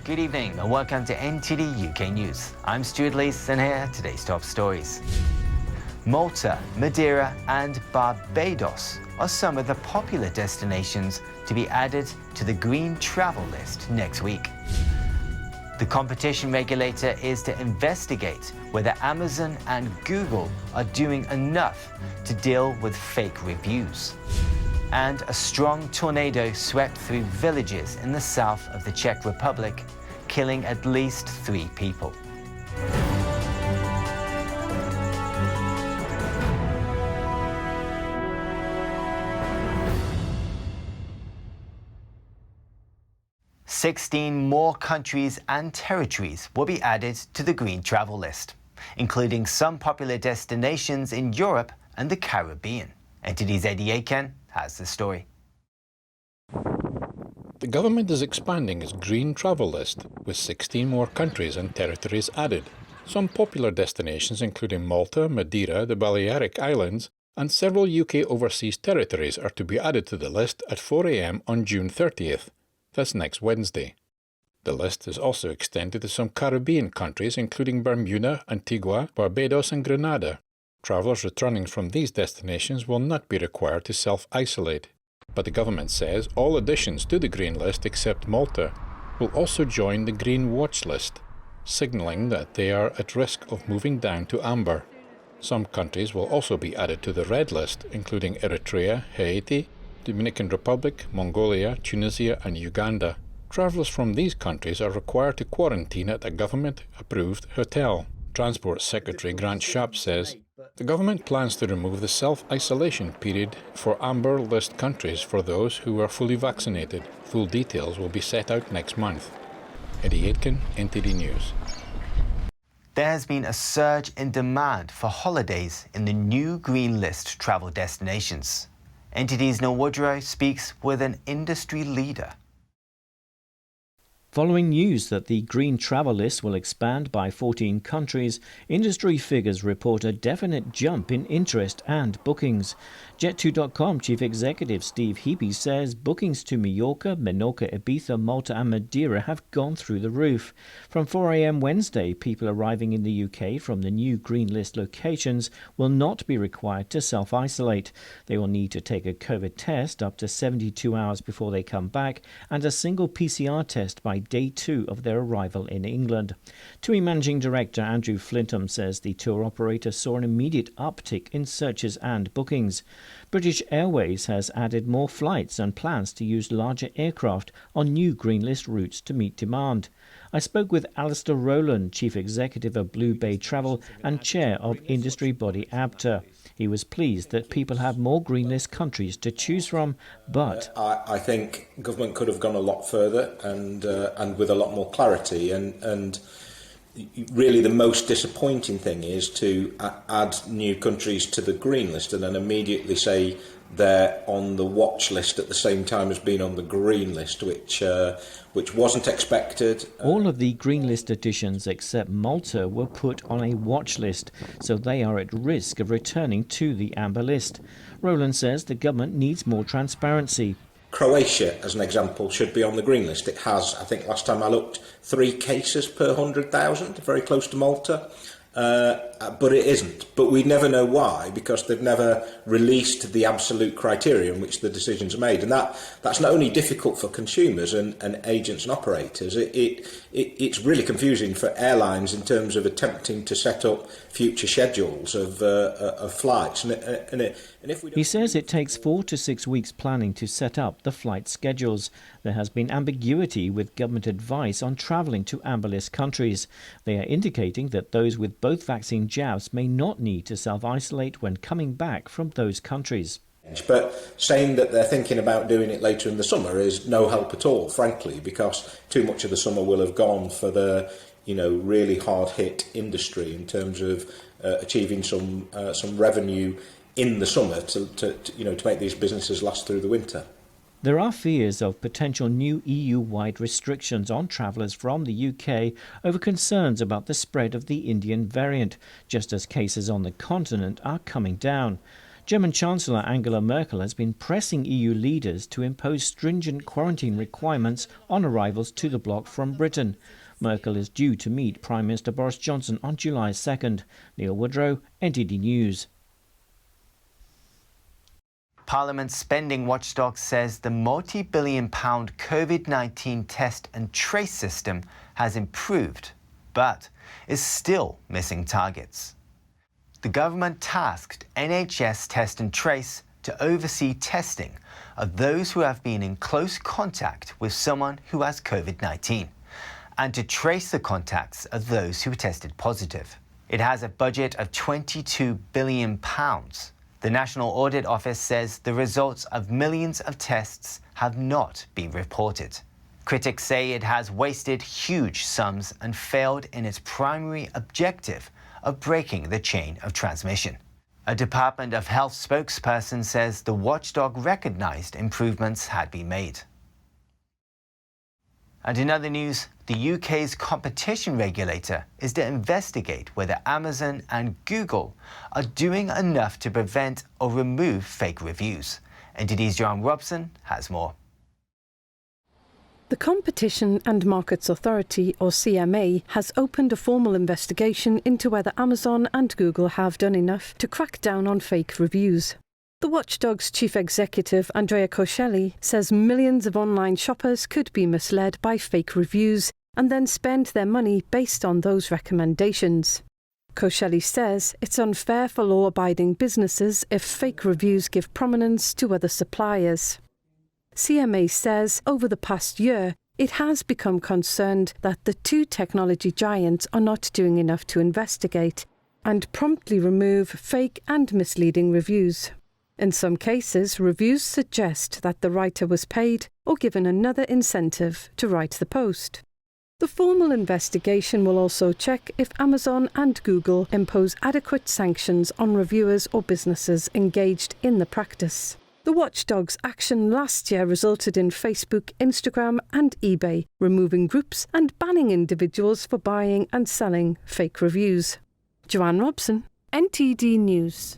Good evening and welcome to NTD UK News. I'm Stuart Lees and here are today's top stories. Malta, Madeira and Barbados are some of the popular destinations to be added to the green travel list next week. The competition regulator is to investigate whether Amazon and Google are doing enough to deal with fake reviews. And a strong tornado swept through villages in the south of the Czech Republic, killing at least 3 people. "16 more countries and territories will be added to the green travel list, including some popular destinations in Europe and the Caribbean. NTD's Eddie Aiken has the story. The government is expanding its green travel list, with 16 more countries and territories added. Some popular destinations, including Malta, Madeira, the Balearic Islands, and several UK overseas territories, are to be added to the list at 4 a.m. on June 30th. That's next Wednesday. The list is also extended to some Caribbean countries, including Bermuda, Antigua, Barbados and Grenada. Travellers returning from these destinations will not be required to self-isolate. But the government says all additions to the green list except Malta will also join the green watch list, signalling that they are at risk of moving down to amber. Some countries will also be added to the red list, including Eritrea, Haiti, Dominican Republic, Mongolia, Tunisia and Uganda. Travellers from these countries are required to quarantine at a government-approved hotel. Transport Secretary Grant Shapps says the government plans to remove the self-isolation period for amber list countries for those who are fully vaccinated. Full details will be set out next month. Eddie Aitken, NTD News. There has been a surge in demand for holidays in the new green list travel destinations. NTD's Neil Woodrow speaks with an industry leader. Following news that the green travel list will expand by 14 countries, industry figures report a definite jump in interest and bookings. Jet2.com Chief Executive Steve Heapy says bookings to Mallorca, Menorca, Ibiza, Malta and Madeira have gone through the roof. From 4 a.m. Wednesday, people arriving in the UK from the new green list locations will not be required to self-isolate. They will need to take a COVID test up to 72 hours before they come back and a single PCR test by day 2 of their arrival in England. TUI Managing Director Andrew Flintham says the tour operator saw an immediate uptick in searches and bookings. British Airways has added more flights and plans to use larger aircraft on new green list routes to meet demand. I spoke with Alistair Rowland, Chief Executive of Blue Bay Travel and Chair of industry body ABTA. He was pleased that people have more green list countries to choose from, but I think government could have gone a lot further and with a lot more clarity. And really, the most disappointing thing is to add new countries to the green list and then immediately say they're on the watch list at the same time as being on the green list, which wasn't expected. All of the green list additions except Malta were put on a watch list, so they are at risk of returning to the amber list. Rowland says the government needs more transparency. Croatia, as an example, should be on the green list. It has, I think last time I looked, 3 cases per 100,000, very close to Malta. But it isn't. But we never know why, because they've never released the absolute criteria in which the decisions are made. And that's not only difficult for consumers and agents and operators, it's really confusing for airlines in terms of attempting to set up future schedules of flights. And if we He says it takes 4 to 6 weeks planning to set up the flight schedules. There has been ambiguity with government advice on travelling to amber list countries. They are indicating that those with both vaccine jabs may not need to self-isolate when coming back from those countries. But saying that they're thinking about doing it later in the summer is no help at all, frankly, because too much of the summer will have gone for the really hard-hit industry in terms of achieving some revenue in the summer to make these businesses last through the winter. There are fears of potential new EU-wide restrictions on travellers from the UK over concerns about the spread of the Indian variant, just as cases on the continent are coming down. German Chancellor Angela Merkel has been pressing EU leaders to impose stringent quarantine requirements on arrivals to the bloc from Britain. Merkel is due to meet Prime Minister Boris Johnson on July 2nd. Neil Woodrow, NTD News. Parliament's spending watchdog says the multi-billion-pound COVID-19 test and trace system has improved, but is still missing targets. The government tasked NHS Test and Trace to oversee testing of those who have been in close contact with someone who has COVID-19 and to trace the contacts of those who tested positive. It has a budget of £22 billion. The National Audit Office says the results of millions of tests have not been reported. Critics say it has wasted huge sums and failed in its primary objective of breaking the chain of transmission. A Department of Health spokesperson says the watchdog recognised improvements had been made. And in other news, the UK's competition regulator is to investigate whether Amazon and Google are doing enough to prevent or remove fake reviews. NTD's Joanne Robson has more. The Competition and Markets Authority, or CMA, has opened a formal investigation into whether Amazon and Google have done enough to crack down on fake reviews. The Watchdog's chief executive, Andrea Coscelli, says millions of online shoppers could be misled by fake reviews and then spend their money based on those recommendations. Coscelli says it's unfair for law-abiding businesses if fake reviews give prominence to other suppliers. CMA says over the past year, it has become concerned that the two technology giants are not doing enough to investigate and promptly remove fake and misleading reviews. In some cases, reviews suggest that the writer was paid or given another incentive to write the post. The formal investigation will also check if Amazon and Google impose adequate sanctions on reviewers or businesses engaged in the practice. The watchdog's action last year resulted in Facebook, Instagram and eBay removing groups and banning individuals for buying and selling fake reviews. Joanne Robson, NTD News.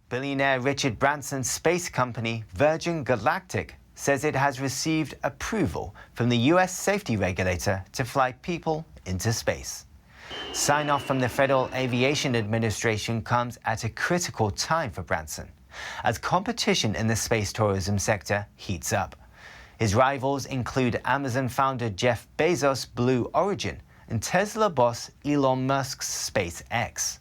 Billionaire Richard Branson's space company Virgin Galactic says it has received approval from the US safety regulator to fly people into space. Sign-off from the Federal Aviation Administration comes at a critical time for Branson, as competition in the space tourism sector heats up. His rivals include Amazon founder Jeff Bezos' Blue Origin and Tesla boss Elon Musk's SpaceX.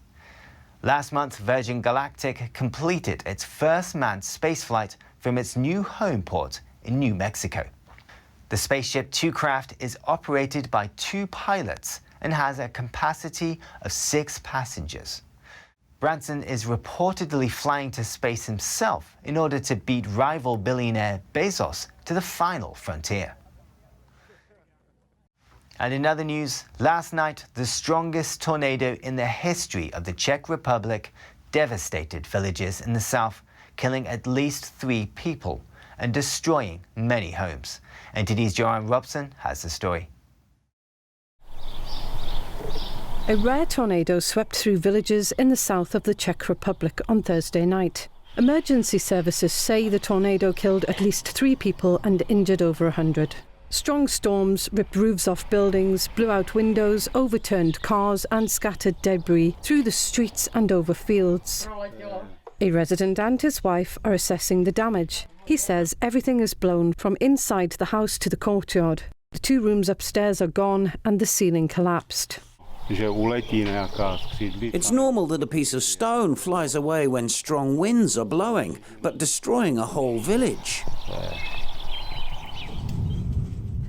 Last month, Virgin Galactic completed its first manned spaceflight from its new home port in New Mexico. The Spaceship Two craft is operated by 2 pilots and has a capacity of 6 passengers. Branson is reportedly flying to space himself in order to beat rival billionaire Bezos to the final frontier. And in other news, last night, the strongest tornado in the history of the Czech Republic devastated villages in the south, killing at least 3 people and destroying many homes. NTD's Joanne Robson has the story. A rare tornado swept through villages in the south of the Czech Republic on Thursday night. Emergency services say the tornado killed at least 3 people and injured over 100. Strong storms ripped roofs off buildings, blew out windows, overturned cars and scattered debris through the streets and over fields. A resident and his wife are assessing the damage. He says everything is blown from inside the house to the courtyard. The 2 rooms upstairs are gone and the ceiling collapsed. It's normal that a piece of stone flies away when strong winds are blowing, but destroying a whole village.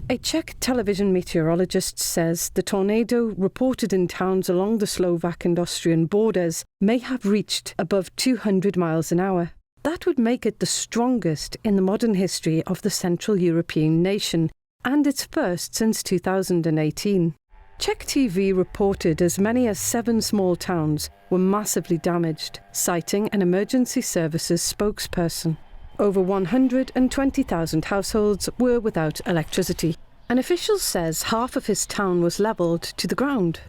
A Czech television meteorologist says the tornado reported in towns along the Slovak and Austrian borders may have reached above 200 miles an hour. That would make it the strongest in the modern history of the Central European nation, and its first since 2018. Czech TV reported as many as 7 small towns were massively damaged, citing an emergency services spokesperson. Over 120,000 households were without electricity. An official says half of his town was levelled to the ground.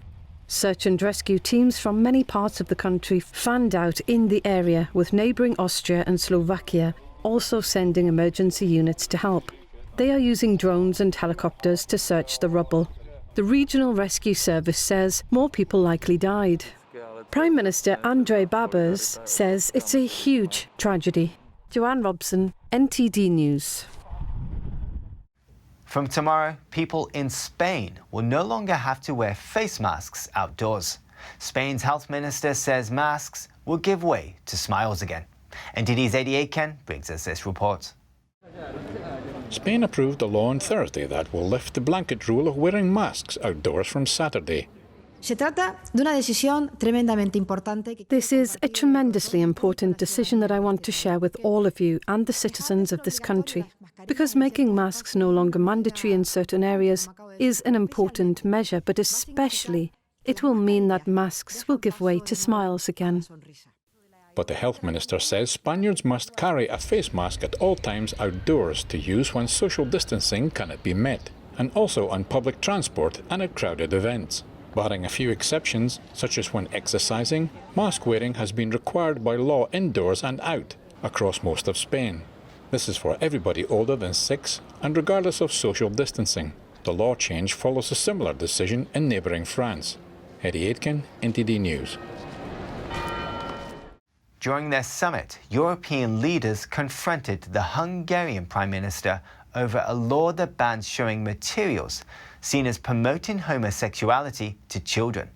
Search and rescue teams from many parts of the country fanned out in the area, with neighbouring Austria and Slovakia also sending emergency units to help. They are using drones and helicopters to search the rubble. The Regional Rescue Service says more people likely died. Prime Minister Andrej Babis says it's a huge tragedy. Joanne Robson, NTD News. From tomorrow, people in Spain will no longer have to wear face masks outdoors. Spain's health minister says masks will give way to smiles again. NTD's 88 Ken brings us this report. Spain approved a law on Thursday that will lift the blanket rule of wearing masks outdoors from Saturday. Se trata de una decisión tremendamente importante. This is a tremendously important decision that I want to share with all of you and the citizens of this country, because making masks no longer mandatory in certain areas is an important measure, but especially it will mean that masks will give way to smiles again. But the health minister says Spaniards must carry a face mask at all times outdoors to use when social distancing cannot be met, and also on public transport and at crowded events. Barring a few exceptions, such as when exercising, mask wearing has been required by law indoors and out across most of Spain. This is for everybody older than 6 and regardless of social distancing. The law change follows a similar decision in neighbouring France. Eddie Aitken, NTD News. During their summit, European leaders confronted the Hungarian Prime Minister over a law that bans showing materials seen as promoting homosexuality to children.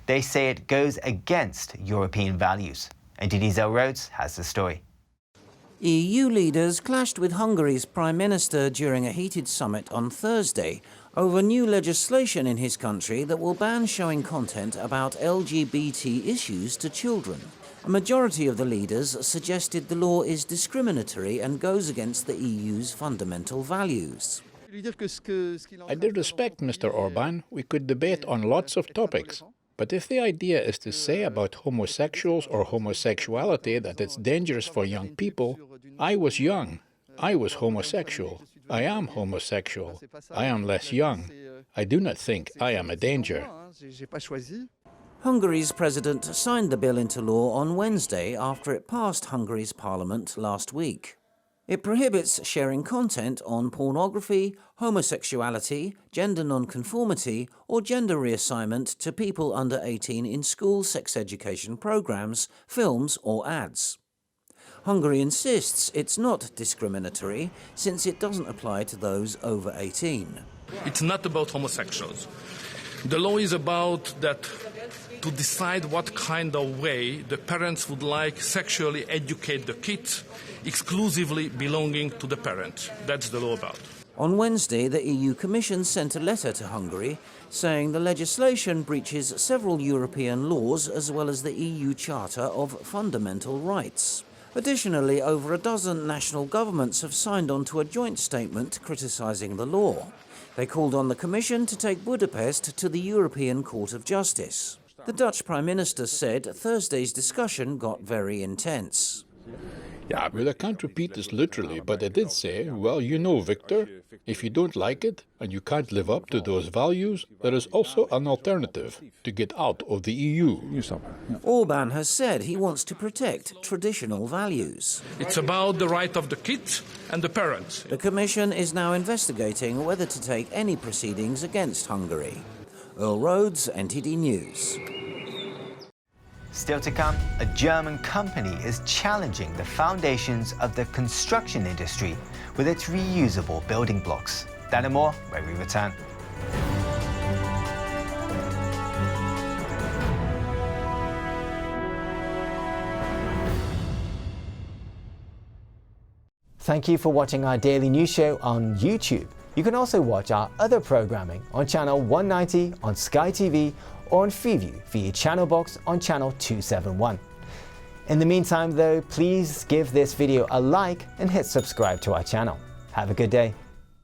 They say it goes against European values. NTD's El Rhodes has the story. EU leaders clashed with Hungary's Prime Minister during a heated summit on Thursday over new legislation in his country that will ban showing content about LGBT issues to children. A majority of the leaders suggested the law is discriminatory and goes against the EU's fundamental values. I did respect Mr. Orban. We could debate on lots of topics. But if the idea is to say about homosexuals or homosexuality that it's dangerous for young people, I was young. I was homosexual. I am homosexual. I am less young. I do not think I am a danger. Hungary's president signed the bill into law on Wednesday after it passed Hungary's parliament last week. It prohibits sharing content on pornography, homosexuality, gender non-conformity or gender reassignment to people under 18 in school sex education programs, films or ads. Hungary insists it's not discriminatory since it doesn't apply to those over 18. It's not about homosexuals. The law is about that to decide what kind of way the parents would like sexually educate the kids, exclusively belonging to the parent. That's the law about. On Wednesday, the EU Commission sent a letter to Hungary saying the legislation breaches several European laws as well as the EU Charter of Fundamental Rights. Additionally, over a dozen national governments have signed on to a joint statement criticising the law. They called on the Commission to take Budapest to the European Court of Justice. The Dutch Prime Minister said Thursday's discussion got very intense. Yeah, well, I can't repeat this literally, but I did say, well, you know, Victor, if you don't like it and you can't live up to those values, there is also an alternative, to get out of the EU. Orban has said he wants to protect traditional values. It's about the right of the kids and the parents. The Commission is now investigating whether to take any proceedings against Hungary. Earl Rhodes, NTD News. Still to come, a German company is challenging the foundations of the construction industry with its reusable building blocks. That and more when we return. Thank you for watching our daily news show on YouTube. You can also watch our other programming on channel 190 on Sky TV or on Freeview via channel box on channel 271. In the meantime though, please give this video a like and hit subscribe to our channel. Have a good day.